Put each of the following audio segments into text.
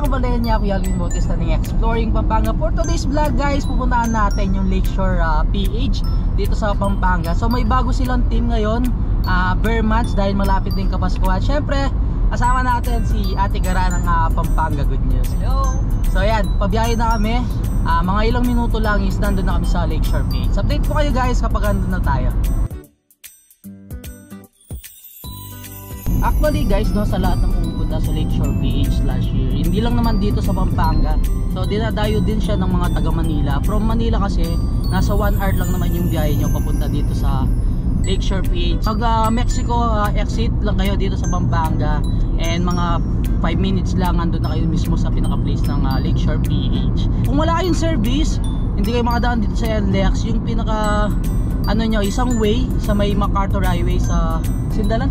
Valenia, Kuya Alvin Bautista ng Exploring Pampanga. For today's vlog guys, pupuntahan natin yung Lakeshore PH dito sa Pampanga. So may bago silang team ngayon, Bear Months, dahil malapit din Kapaskuhan. Syempre, kasama natin si Ate Gara ng Pampanga Good News. Hello! So ayan, pabiyahe na kami. Mga ilang minuto lang is nandun na kami sa Lakeshore PH. Update ko kayo guys kapag nandun na tayo. Actually guys, no, sa lahat ng pumupunta sa Lakeshore PH last year, hindi lang naman dito sa Pampanga. So dinadayo din siya ng mga taga Manila. From Manila kasi, nasa 1 hour lang naman yung biyahe nyo papunta dito sa Lakeshore PH. Pag Mexico exit lang kayo dito sa Pampanga, and mga 5 minutes lang andun na kayo mismo sa pinaka place ng Lakeshore PH. Kung wala kayong service, hindi kayo makadaan dito sa NLEX, yung pinaka isang way sa may MacArthur Highway sa Sindalan,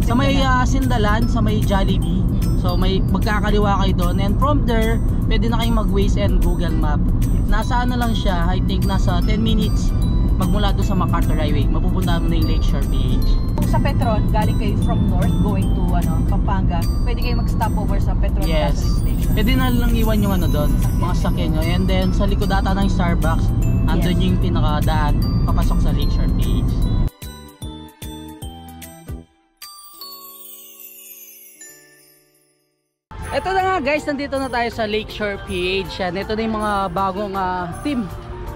sa may Sindalan, sa may Jollibee. So may magkakaliwa kayo doon, and from there pwede na kayong mag-Waze and Google Map. Nasa lang siya, I think nasa 10 minutes magmula doon sa MacArthur Highway, mapupunta mo na yung Lakeshore PH. Kung sa Petron, galing kayo from north going to Pampanga, pwede kayo mag-stop over sa Petron gasoline station. Pwede na lang iwan yung doon, mga sakyan nyo. And then sa likod ata ng Starbucks, andun yung pinakadaan papasok sa Lakeshore PH. Ito na nga guys, nandito na tayo sa Lakeshore PH. Yan, ito na yung mga bagong team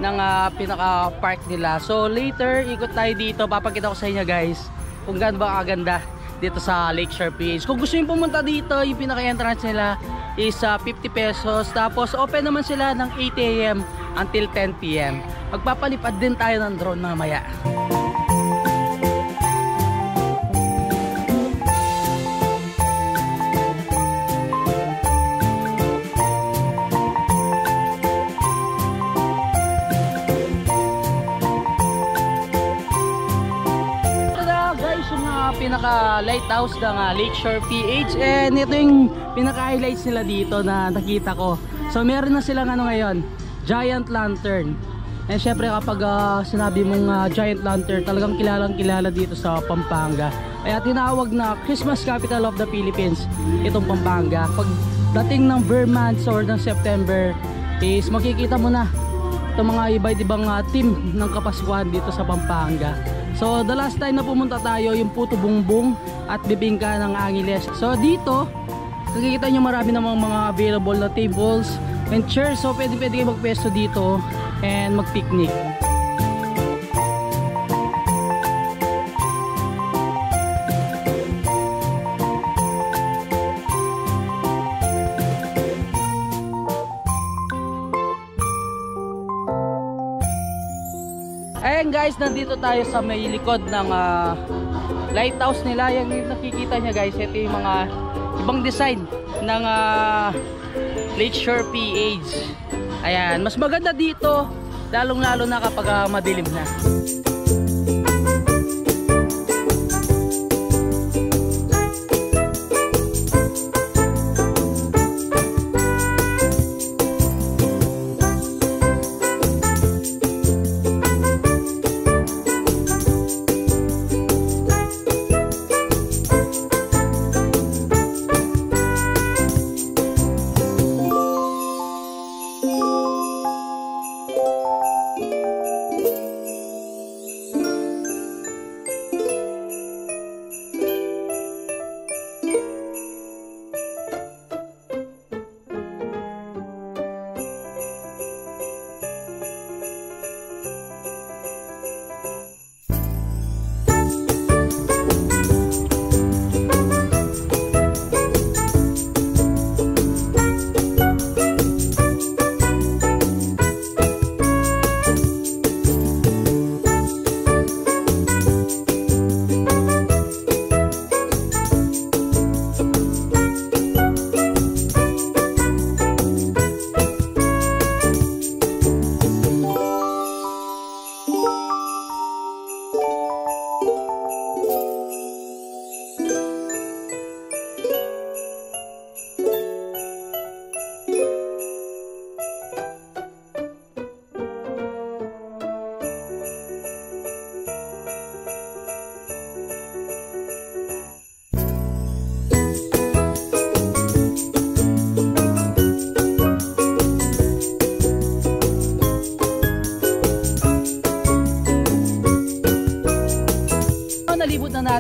ng pinaka-park nila. So later, ikot tayo dito. Papakita ko sa inyo guys kung gaano ba kaganda dito sa Lakeshore PH. Kung gusto nyo pumunta dito, yung pinaka-entrance nila is 50 pesos. Tapos open naman sila ng 8 AM until 10 PM. Magpapalipad din tayo ng drone mamaya. Pinaka lighthouse ng Lakeshore PH, and ito yung pinaka highlights nila dito na nakita ko. So meron na silang ngayon, giant lantern. And syempre kapag sinabi mong giant lantern, talagang kilalang kilala dito sa Pampanga. Kaya tinawag na Christmas capital of the Philippines itong Pampanga. Pag dating ng Bear Months or ng September is makikita mo na itong mga iba-ibang team ng Kapaskuhan dito sa Pampanga. So the last time na pumunta tayo, yung Puto Bumbong at Bibingka ng Angeles. So dito, nakikita nyo marami namang mga available na tables and chairs. So pwede kayo magpwesto dito and mag-picnic. Ayan guys, nandito tayo sa may likod ng lighthouse nila. Yung nakikita nyo guys, ito yung mga ibang design ng Lakeshore PH. Ayan, mas maganda dito, lalong lalo na kapag madilim na.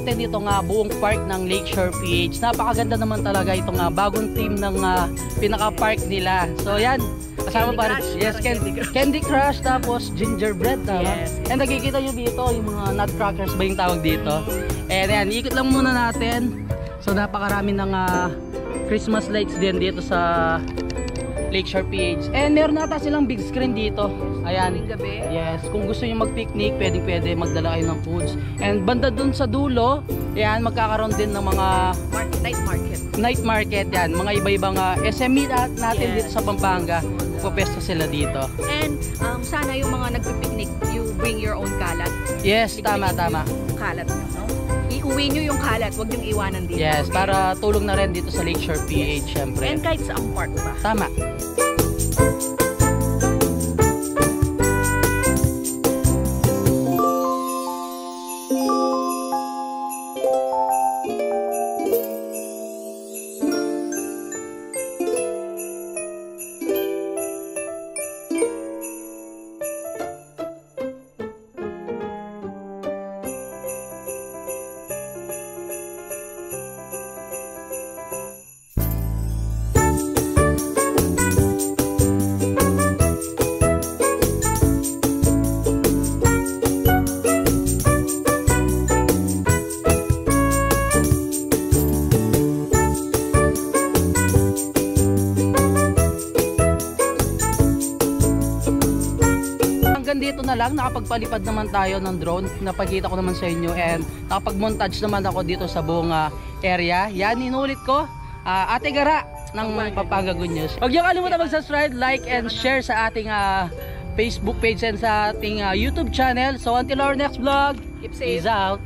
natin itong buong park ng Lakeshore PH. Napakaganda naman talaga itong bagong team ng pinaka-park nila. So yan, kasama pa rin. Yes, Candy Crush, tapos gingerbread. Yes. And nakikita nyo dito yung mga nutcrackers ba yung tawag dito. And yan, ikot lang muna natin. So napakarami ng Christmas lights din dito sa Lakeshore PH. And meron nata silang big screen dito. Ayan. Gabi. Yes, kung gusto niyo mag-picnic, pwede magdala kayo ng foods. And banda dun sa dulo, ayan, magkakaroon din ng mga night market yan. Mga iba-ibang SME natin dito sa Pampanga. Pupesta sila dito. And sana yung mga nagpipiknik, you bring your own kalat. Yes, tama. Yung kalat nyo, no? Iuwi nyo yung kalat, wag yung iwanan dito. Yes, okay? para tulong na rin dito sa Lakeshore PH, syempre. And kahit sa park pa. Tama. Dito na lang, nakapagpalipad naman tayo ng drone, napakita ko naman sa inyo, and nakapag-montage naman ako dito sa buong area. Yan, inulit ko, Ate Gara ng Pampanga Good News. Huwag niyo kalimutan mag-subscribe, like, and share sa ating Facebook page and sa ating YouTube channel. So until our next vlog, keep safe. Peace out.